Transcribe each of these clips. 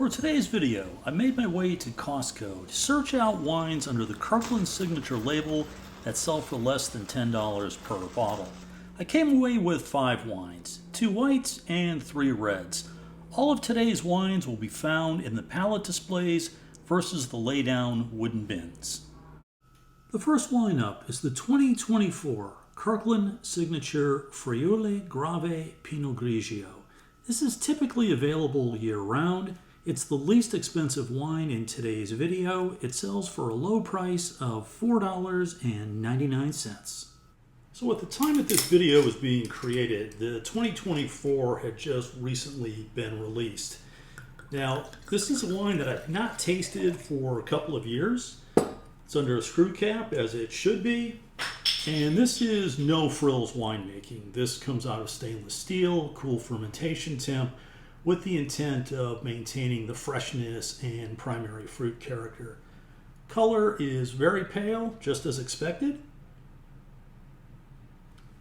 For today's video, I made my way to Costco to search out wines under the Kirkland signature label that sell for less than $10 per bottle. I came away with 5 wines, 2 whites and 3 reds. All of today's wines will be found in the palette displays versus the lay-down wooden bins. The first wine up is the 2024 Kirkland signature Friuli Grave Pinot Grigio. This is typically available year-round. It's the least expensive wine in today's video. It sells for a low price of $4.99. So at the time that this video was being created, the 2024 had just recently been released. Now, this is a wine that I've not tasted for a couple of years. It's under a screw cap, as it should be. And this is no frills winemaking. This comes out of stainless steel, cool fermentation temp, with the intent of maintaining the freshness and primary fruit character. Color is very pale, just as expected.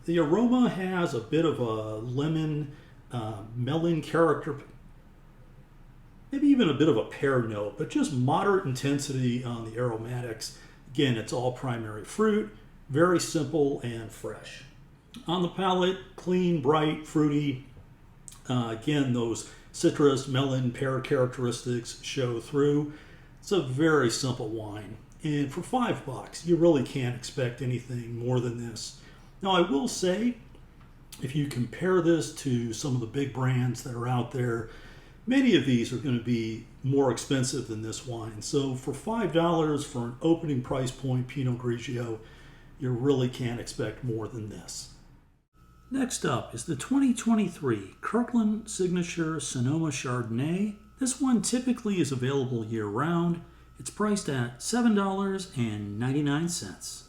The aroma has a bit of a lemon, melon character, maybe even a bit of a pear note, but just moderate intensity on the aromatics. Again, it's all primary fruit, very simple and fresh. On the palate, clean, bright, fruity. Again, those citrus, melon, pear characteristics show through. It's a very simple wine. And for $5, you really can't expect anything more than this. Now, I will say, if you compare this to some of the big brands that are out there, many of these are going to be more expensive than this wine. So for $5 for an opening price point Pinot Grigio, you really can't expect more than this. Next up is the 2023 Kirkland Signature Sonoma Chardonnay. This one typically is available year-round. It's priced at $7.99.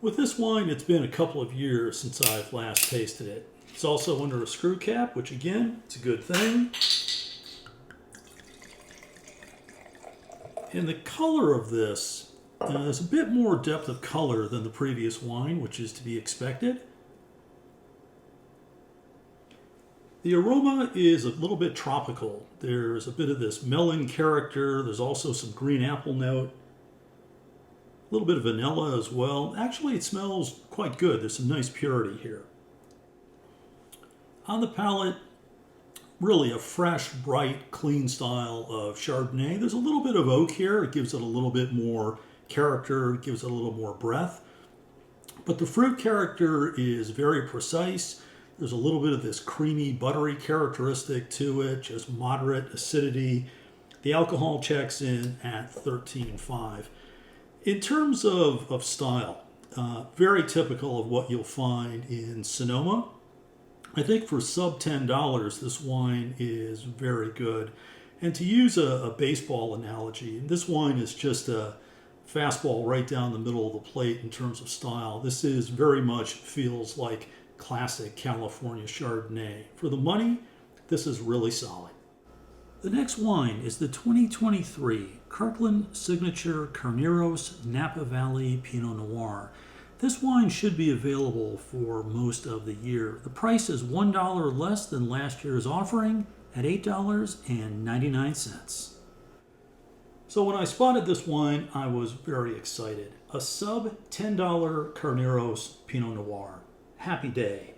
With this wine, it's been a couple of years since I've last tasted it. It's also under a screw cap, which again, it's a good thing. And the color of this is a bit more depth of color than the previous wine, which is to be expected. The aroma is a little bit tropical. There's a bit of this melon character. There's also some green apple note. A little bit of vanilla as well. Actually, it smells quite good. There's some nice purity here. On the palate, really a fresh, bright, clean style of Chardonnay. There's a little bit of oak here. It gives it a little bit more character. It gives it a little more breadth. But the fruit character is very precise. There's a little bit of this creamy, buttery characteristic to it, just moderate acidity. The alcohol checks in at 13.5. In terms of style, very typical of what you'll find in Sonoma. I think for sub $10, this wine is very good. And to use a baseball analogy, this wine is just a fastball right down the middle of the plate in terms of style. This is very much feels like classic California Chardonnay. For the money, this is really solid. The next wine is the 2023 Kirkland Signature Carneros Napa Valley Pinot Noir. This wine should be available for most of the year. The price is $1 less than last year's offering at $8.99. So when I spotted this wine, I was very excited. A sub $10 Carneros Pinot Noir. Happy day.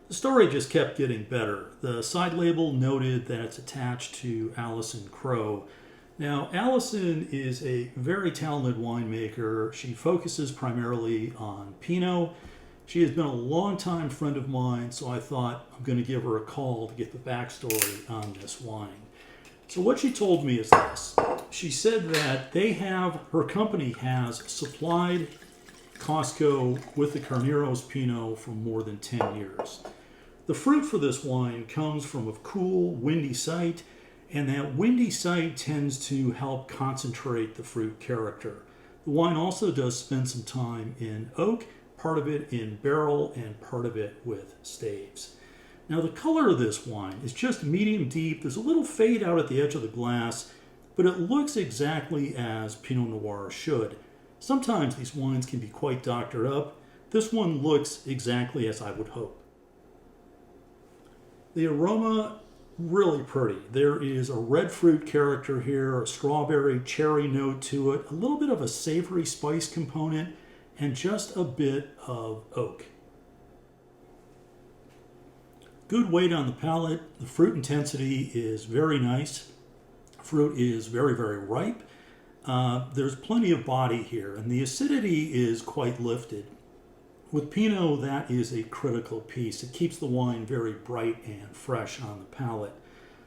The story just kept getting better. The side label noted that it's attached to Allison Crowe. Now, Allison is a very talented winemaker. She focuses primarily on Pinot. She has been a longtime friend of mine, so I thought I'm going to give her a call to get the backstory on this wine. So what she told me is this. She said that her company has supplied Costco with the Carneros Pinot for more than 10 years. The fruit for this wine comes from a cool, windy site, and that windy site tends to help concentrate the fruit character. The wine also does spend some time in oak, part of it in barrel, and part of it with staves. Now the color of this wine is just medium deep. There's a little fade out at the edge of the glass, but it looks exactly as Pinot Noir should. Sometimes these wines can be quite doctored up. This one looks exactly as I would hope. The aroma really pretty. There is a red fruit character here, a strawberry cherry note to it, a little bit of a savory spice component, and just a bit of oak. Good weight on the palate. The fruit intensity is very nice. Fruit is very, very ripe. There's plenty of body here, and the acidity is quite lifted. With Pinot, that is a critical piece. It keeps the wine very bright and fresh on the palate.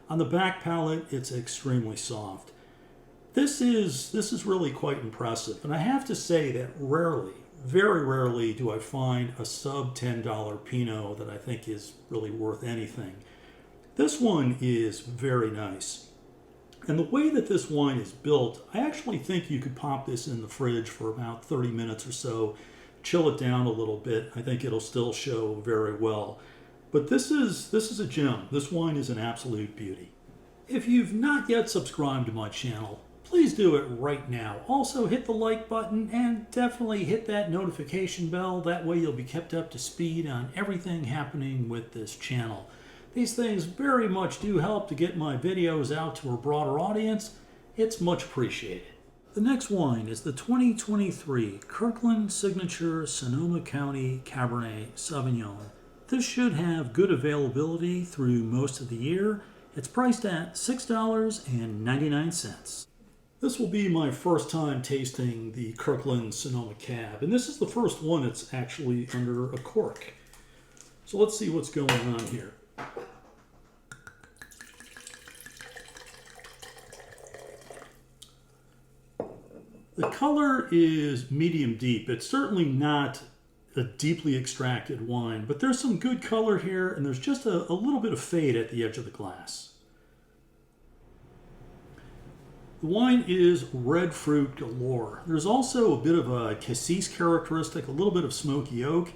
On the back palate, it's extremely soft. This is really quite impressive, and I have to say that rarely, very rarely, do I find a sub $10 Pinot that I think is really worth anything. This one is very nice. And the way that this wine is built, I actually think you could pop this in the fridge for about 30 minutes or so, chill it down a little bit. I think it'll still show very well. But this is a gem. This wine is an absolute beauty. If you've not yet subscribed to my channel, please do it right now. Also hit the like button and definitely hit that notification bell. That way you'll be kept up to speed on everything happening with this channel. These things very much do help to get my videos out to a broader audience. It's much appreciated. The next wine is the 2023 Kirkland Signature Sonoma County Cabernet Sauvignon. This should have good availability through most of the year. It's priced at $6.99. This will be my first time tasting the Kirkland Sonoma Cab, and this is the first one that's actually under a cork. So let's see what's going on here. The color is medium deep. It's certainly not a deeply extracted wine, but there's some good color here, and there's just a little bit of fade at the edge of the glass. The wine is red fruit galore. There's also a bit of a cassis characteristic, a little bit of smoky oak,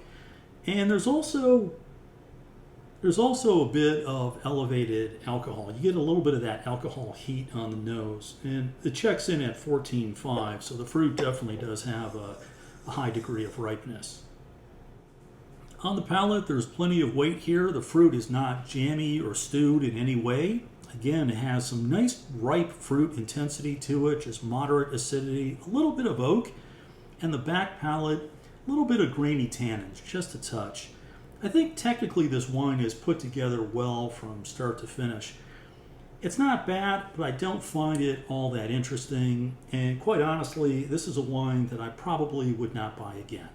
and there's also a bit of elevated alcohol. You get a little bit of that alcohol heat on the nose, and it checks in at 14.5, so the fruit definitely does have a high degree of ripeness. On the palate, there's plenty of weight here. The fruit is not jammy or stewed in any way. Again, it has some nice ripe fruit intensity to it, just moderate acidity, a little bit of oak, and the back palate, a little bit of grainy tannins, just a touch. I think technically this wine is put together well from start to finish. It's not bad, but I don't find it all that interesting, and quite honestly, this is a wine that I probably would not buy again.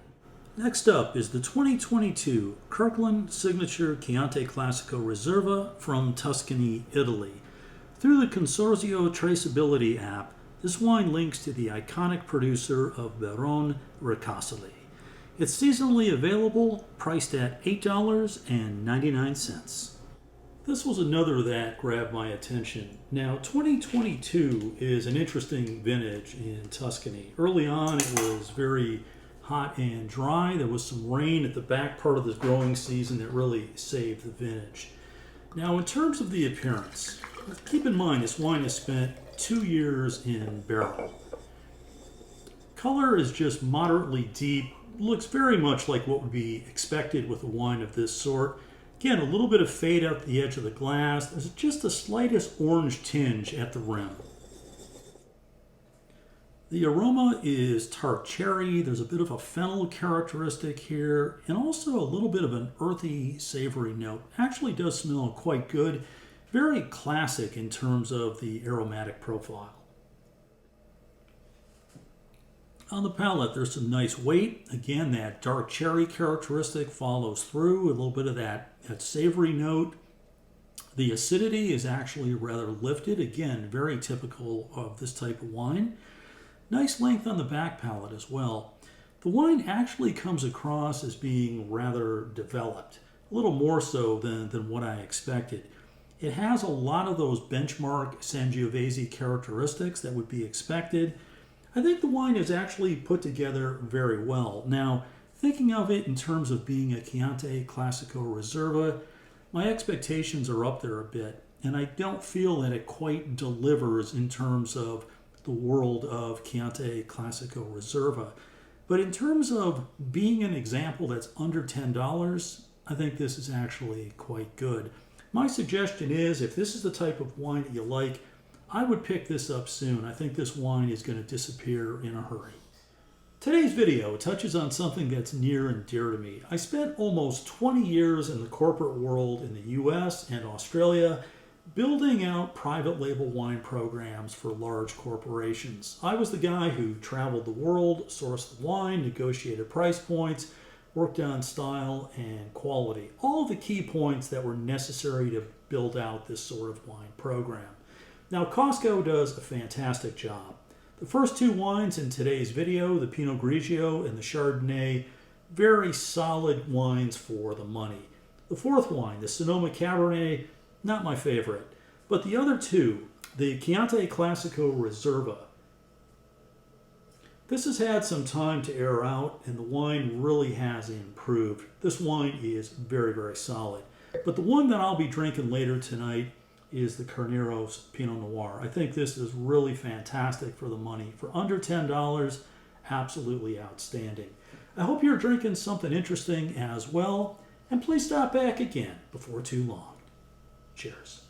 Next up is the 2022 Kirkland Signature Chianti Classico Riserva from Tuscany, Italy. Through the Consorzio Traceability app, this wine links to the iconic producer of Baron Ricasoli. It's seasonally available, priced at $8.99. This was another that grabbed my attention. Now, 2022 is an interesting vintage in Tuscany. Early on, it was very hot and dry. There was some rain at the back part of this growing season that really saved the vintage. Now, in terms of the appearance, keep in mind this wine has spent 2 years in barrel. Color is just moderately deep, looks very much like what would be expected with a wine of this sort. Again, a little bit of fade out the edge of the glass. There's just the slightest orange tinge at the rim. The aroma is tart cherry. There's a bit of a fennel characteristic here, and also a little bit of an earthy, savory note. Actually does smell quite good. Very classic in terms of the aromatic profile. On the palate, there's some nice weight. Again, that dark cherry characteristic follows through. A little bit of that savory note. The acidity is actually rather lifted. Again, very typical of this type of wine. Nice length on the back palate as well. The wine actually comes across as being rather developed, a little more so than what I expected. It has a lot of those benchmark Sangiovese characteristics that would be expected. I think the wine is actually put together very well. Now, thinking of it in terms of being a Chianti Classico Riserva, my expectations are up there a bit, and I don't feel that it quite delivers in terms of the world of Chianti Classico Riserva. But in terms of being an example that's under $10, I think this is actually quite good. My suggestion is, if this is the type of wine that you like, I would pick this up soon. I think this wine is going to disappear in a hurry. Today's video touches on something that's near and dear to me. I spent almost 20 years in the corporate world in the US and Australia building out private label wine programs for large corporations. I was the guy who traveled the world, sourced the wine, negotiated price points, worked on style and quality. All of the key points that were necessary to build out this sort of wine program. Now, Costco does a fantastic job. The first two wines in today's video, the Pinot Grigio and the Chardonnay, very solid wines for the money. The fourth wine, the Sonoma Cabernet, not my favorite. But the other two, the Chianticlassico Riserva, this has had some time to air out and the wine really has improved. This wine is very, very solid. But the one that I'll be drinking later tonight is the Carneros Pinot Noir. I think this is really fantastic for the money. For under $10, absolutely outstanding. I hope you're drinking something interesting as well, and please stop back again before too long. Cheers.